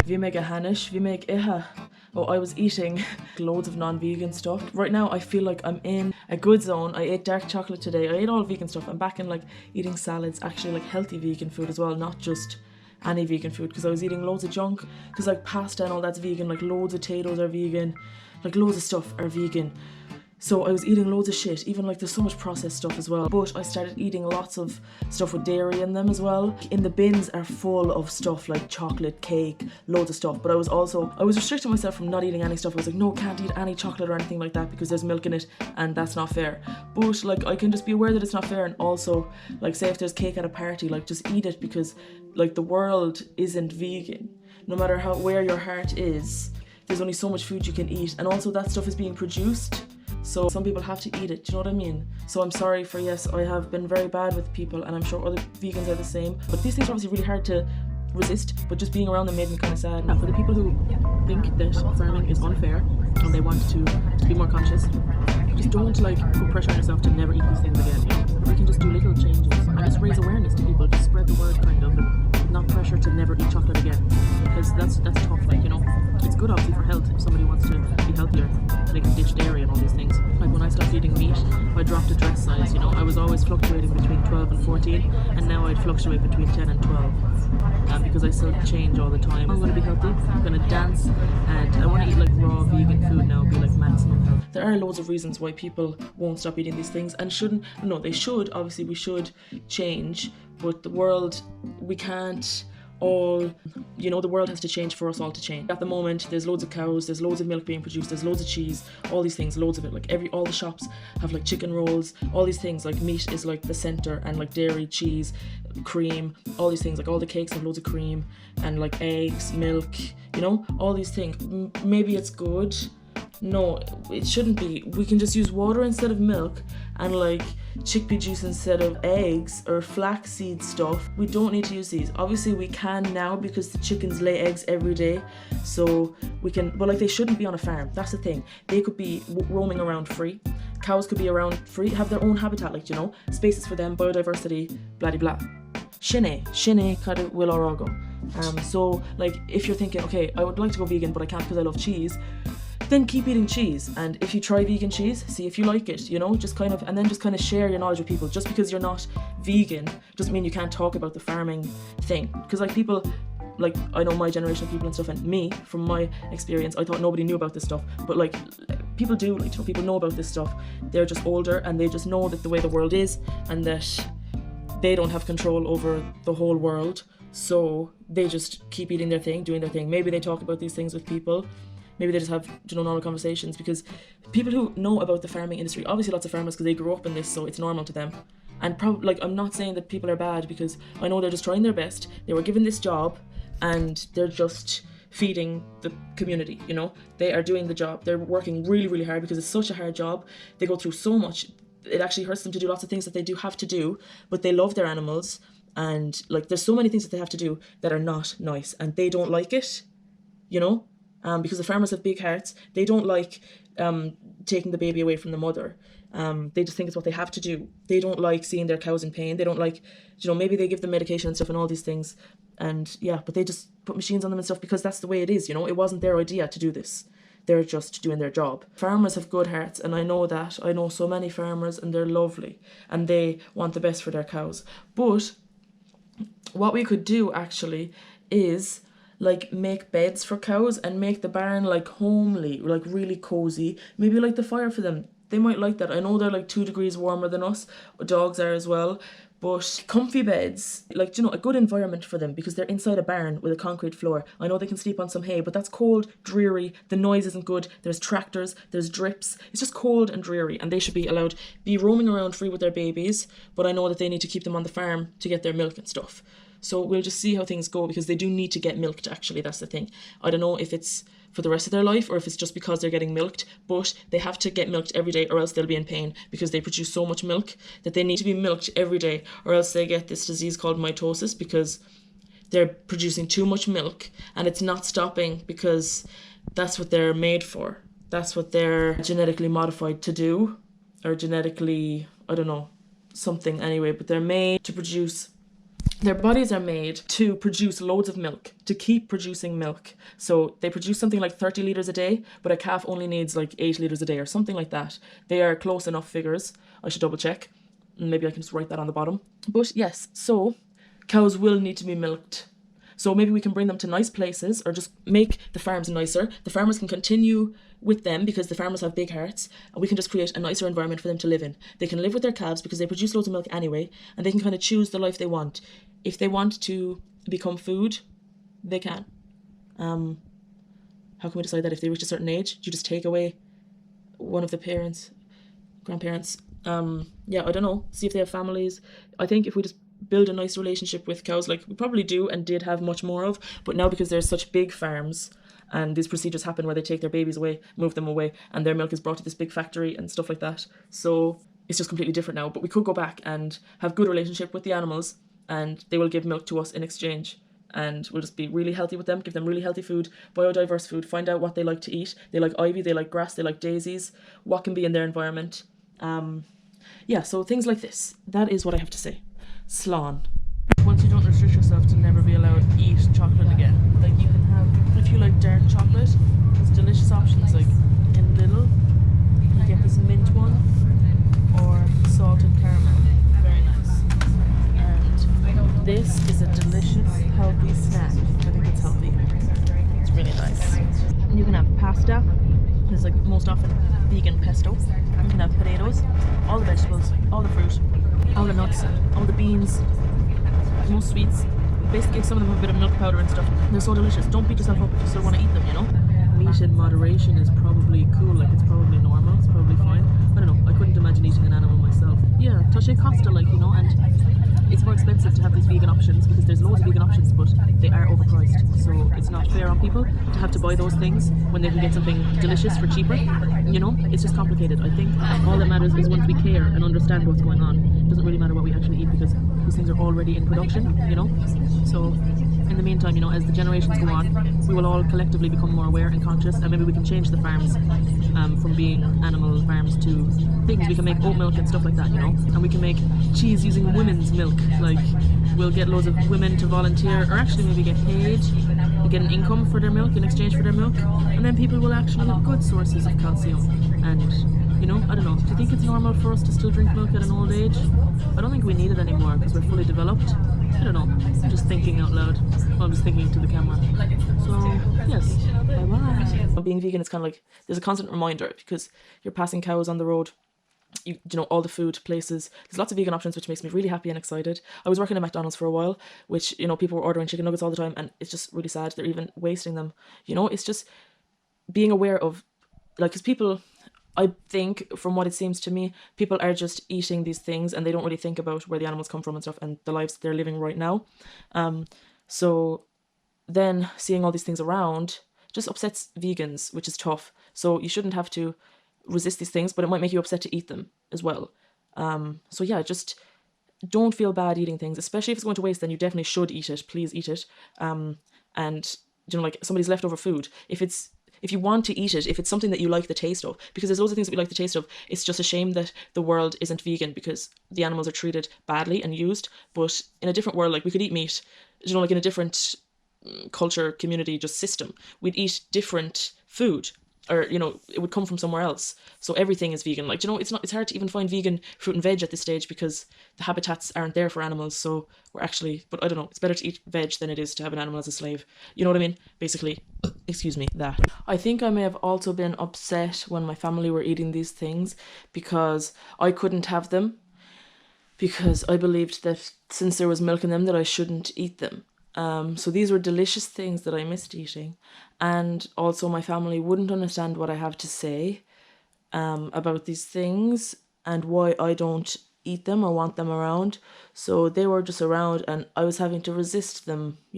bhí mé go hanis, bhí mé ithe. Oh, I was eating loads of non-vegan stuff. Right now, I feel like I'm in a good zone. I ate dark chocolate today. I ate all vegan stuff. I'm back in like eating salads, actually like healthy vegan food as well, not just any vegan food, because I was eating loads of junk. Because like pasta and all that's vegan, like loads of potatoes are vegan, like loads of stuff are vegan. So I was eating loads of shit, even like there's so much processed stuff as well. But I started eating lots of stuff with dairy in them as well. In the bins are full of stuff like chocolate, cake, loads of stuff. But I was restricting myself from not eating any stuff. I was like, no, can't eat any chocolate or anything like that because there's milk in it and that's not fair. But like I can just be aware that it's not fair, and also like say if there's cake at a party, like just eat it, because like the world isn't vegan. No matter where your heart is, there's only so much food you can eat, and also that stuff is being produced. So some people have to eat it, do you know what I mean? So I'm sorry for, yes, I have been very bad with people, and I'm sure other vegans are the same. But these things are obviously really hard to resist, but just being around them made me kind of sad. And for the people who think that farming is unfair and they want to be more conscious, just don't like put pressure on yourself to never eat these things again. You know? You can just do little changes and just raise awareness to people, just spread the word kind of, and not pressure to never eat chocolate again, because that's tough, like, you know. It's good obviously for health. If somebody wants to be healthier, they can ditch dairy and all these things. Like when I stopped eating meat, I dropped a dress size, you know. I was always fluctuating between 12 and 14, and now I'd fluctuate between 10 and 12. Because I still change all the time. I'm going to be healthy, I'm going to dance, and I want to eat like raw vegan food now, be like maximum health. There are loads of reasons why people won't stop eating these things and shouldn't. No, they should. Obviously we should change, but the world, we can't all, you know, the world has to change for us all to change. At the moment there's loads of cows, there's loads of milk being produced, there's loads of cheese, all these things, loads of it. Like all the shops have like chicken rolls, all these things. Like meat is like the center, and like dairy, cheese, cream, all these things. Like all the cakes have loads of cream, and like eggs, milk, you know, all these things. Maybe it's good. No, it shouldn't be. We can just use water instead of milk, and like chickpea juice instead of eggs, or flaxseed stuff. We don't need to use these. Obviously we can now because the chickens lay eggs every day, so we can, but like they shouldn't be on a farm. That's the thing. They could be roaming around free. Cows could be around free, have their own habitat, like, you know, spaces for them, biodiversity, blah blah blah. Shine kada will orago. So like if you're thinking, okay, I would like to go vegan but I can't because I love cheese, then keep eating cheese. And if you try vegan cheese, see if you like it, you know, just kind of, and then just kind of share your knowledge with people. Just because you're not vegan doesn't mean you can't talk about the farming thing. Because like people, like I know my generation of people and stuff, and me, from my experience, I thought nobody knew about this stuff, but like people do, like, you know, people know about this stuff. They're just older and they just know that the way the world is, and that they don't have control over the whole world, so they just keep eating their thing, doing their thing. Maybe they talk about these things with people. Maybe they just have, you know, normal conversations, because people who know about the farming industry, obviously lots of farmers, because they grew up in this, so it's normal to them. And probably, like, I'm not saying that people are bad, because I know they're just trying their best. They were given this job and they're just feeding the community, you know. They are doing the job. They're working really, really hard because it's such a hard job. They go through so much. It actually hurts them to do lots of things that they do have to do, but they love their animals. And like, there's so many things that they have to do that are not nice, and they don't like it, you know. Because the farmers have big hearts. They don't like taking the baby away from the mother. They just think it's what they have to do. They don't like seeing their cows in pain. They don't like, you know, maybe they give them medication and stuff and all these things. And yeah, but they just put machines on them and stuff because that's the way it is, you know. It wasn't their idea to do this. They're just doing their job. Farmers have good hearts, and I know that. I know so many farmers, and they're lovely, and they want the best for their cows. But what we could do actually is like make beds for cows and make the barn like homely, like really cozy. Maybe light the fire for them. They might like that. I know they're like 2 degrees warmer than us. Dogs are as well. But comfy beds, like, you know, a good environment for them, because they're inside a barn with a concrete floor. I know they can sleep on some hay, but that's cold, dreary. The noise isn't good. There's tractors, there's drips. It's just cold and dreary, and they should be allowed be roaming around free with their babies. But I know that they need to keep them on the farm to get their milk and stuff. So we'll just see how things go, because they do need to get milked, actually. That's the thing. I don't know if it's for the rest of their life or if it's just because they're getting milked, but they have to get milked every day or else they'll be in pain, because they produce so much milk that they need to be milked every day, or else they get this disease called mitosis, because they're producing too much milk and it's not stopping, because that's what they're made for. That's what they're genetically modified to do, or genetically, I don't know, something anyway, but they're made to produce their bodies are made to produce loads of milk, to keep producing milk. So they produce something like 30 litres a day, but a calf only needs like 8 litres a day or something like that. They are close enough figures. I should double check. Maybe I can just write that on the bottom. But yes, so cows will need to be milked. So maybe we can bring them to nice places or just make the farms nicer. The farmers can continue with them because the farmers have big hearts, and we can just create a nicer environment for them to live in. They can live with their calves because they produce loads of milk anyway, and they can kind of choose the life they want. If they want to become food, they can. How can we decide that? If they reach a certain age, do you just take away one of the parents, grandparents? Yeah, I don't know. See if they have families. I think if we just build a nice relationship with cows, like we probably do and did have much more of, but now because there's such big farms and these procedures happen where they take their babies away, move them away, and their milk is brought to this big factory and stuff like that. So it's just completely different now. But we could go back and have good relationship with the animals, and they will give milk to us in exchange. And we'll just be really healthy with them, give them really healthy food, biodiverse food, find out what they like to eat. They like ivy, they like grass, they like daisies, what can be in their environment. Yeah, so things like this. That is what I have to say. Slán. Once you don't restrict yourself to never be allowed to eat chocolate again. Like you can have, if you like dark chocolate, there's delicious options like in Lidl. You get this mint one or salted caramel. Very nice. And this is a delicious, healthy snack. I think it's healthy. It's really nice. You can have pasta. It's like most often vegan pesto. You can have potatoes, all the vegetables, all the fruit, all the nuts, all the beans, most sweets. Basically, some of them have a bit of milk powder and stuff. They're so delicious. Don't beat yourself up if you still want to eat them, you know? Meat in moderation is probably cool, like it's probably normal, it's probably fine. I don't know, I couldn't imagine eating an animal myself. Yeah, Toshe Costa, like, you know, and it's more expensive to have these vegan options because there's loads of vegan options, but they are overpriced. So it's not fair on people to have to buy those things when they can get something delicious for cheaper. You know, it's just complicated. I think all that matters is once we care and understand what's going on, it doesn't really matter what we actually eat because these things are already in production, you know? So in the meantime, you know, as the generations go on, we will all collectively become more aware and conscious, and maybe we can change the farms from being animal farms to things. We can make oat milk and stuff like that, you know, and we can make cheese using women's milk. Like, we'll get loads of women to volunteer, or actually maybe get paid, get an income for their milk in exchange for their milk, and then people will actually have good sources of calcium. And, you know, I don't know, do you think it's normal for us to still drink milk at an old age? I don't think we need it anymore because we're fully developed. I don't know, I'm just thinking out loud. Well, I'm just thinking to the camera. So, yes, bye-bye. Being vegan is kind of like, there's a constant reminder because you're passing cows on the road. You know, all the food places, there's lots of vegan options, which makes me really happy and excited. I was working at McDonald's for a while, which, you know, people were ordering chicken nuggets all the time, and it's just really sad they're even wasting them. You know, it's just being aware of, like, because people, I think, from what it seems to me, people are just eating these things and they don't really think about where the animals come from and stuff and the lives they're living right now. So then seeing all these things around just upsets vegans, which is tough. So you shouldn't have to resist these things, but it might make you upset to eat them as well. So yeah, just don't feel bad eating things, especially if it's going to waste. Then you definitely should eat it. Please eat it. And you know, like somebody's leftover food, if you want to eat it, if it's something that you like the taste of, because there's loads of things that we like the taste of, it's just a shame that the world isn't vegan because the animals are treated badly and used. But in a different world, like we could eat meat, you know, like in a different culture, community, just system, we'd eat different food, or, you know, it would come from somewhere else. So everything is vegan. Like, you know, it's hard to even find vegan fruit and veg at this stage because the habitats aren't there for animals. So we're actually, but I don't know, it's better to eat veg than it is to have an animal as a slave. You know what I mean? Basically, excuse me, that. I think I may have also been upset when my family were eating these things because I couldn't have them, because I believed that since there was milk in them that I shouldn't eat them. So these were delicious things that I missed eating, and also my family wouldn't understand what I have to say about these things and why I don't eat them or want them around. So they were just around and I was having to resist them, you know.